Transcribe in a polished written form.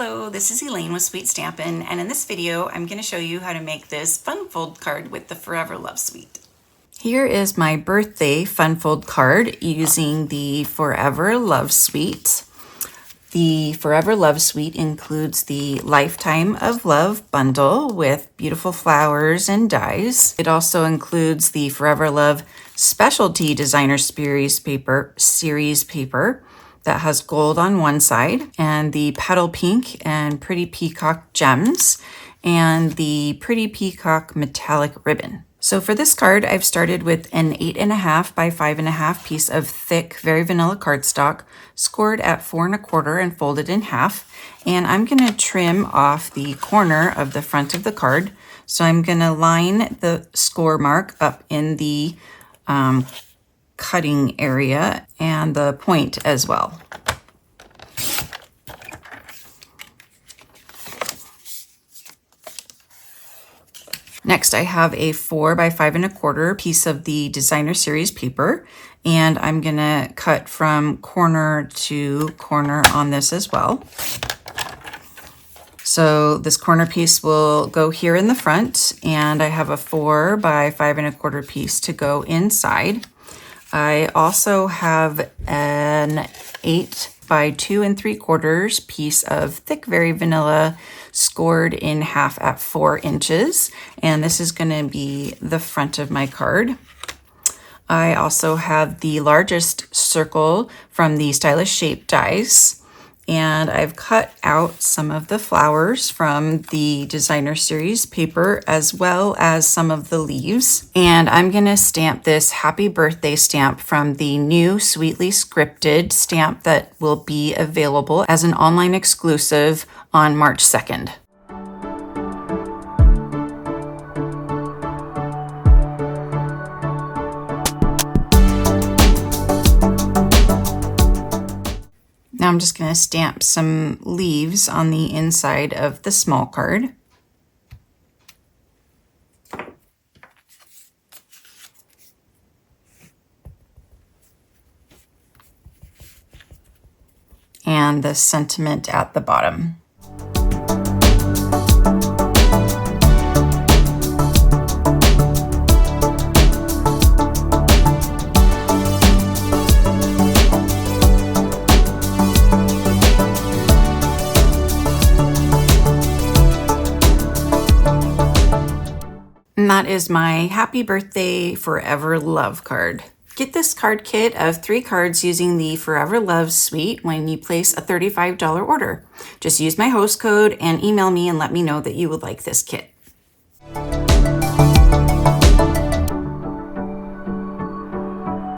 Hello, this is Elaine with Sweet Stampin', and in this video I'm going to show you how to make this fun fold card with the Forever Love Suite. Here is my birthday fun fold card using the Forever Love Suite. The Forever Love Suite includes the Lifetime of Love bundle with beautiful flowers and dies. It also includes the Forever Love Specialty Designer Series paper that has gold on one side, and the Petal Pink and Pretty Peacock gems, and the Pretty Peacock metallic ribbon. So for this card, I've started with an 8.5 by 5.5 piece of thick, very vanilla cardstock, scored at 4 1/4 and folded in half. And I'm gonna trim off the corner of the front of the card. So I'm gonna line the score mark up in the cutting area and the point as well. Next, I have a 4 by 5 1/4 piece of the Designer Series paper, and I'm gonna cut from corner to corner on this as well. So this corner piece will go here in the front, and I have a 4 by 5 1/4 piece to go inside. I also have an 8 by 2 3/4 piece of thick, very vanilla, scored in half at 4 inches. And this is gonna be the front of my card. I also have the largest circle from the Stylish Shape dies. And I've cut out some of the flowers from the Designer Series paper, as well as some of the leaves. And I'm gonna stamp this happy birthday stamp from the new Sweetly Scripted stamp that will be available as an online exclusive on March 2nd. Now I'm just going to stamp some leaves on the inside of the small card. And the sentiment at the bottom. And that is my Happy Birthday Forever Love card. Get this card kit of 3 cards using the Forever Love Suite when you place a $35 order. Just use my host code and email me and let me know that you would like this kit.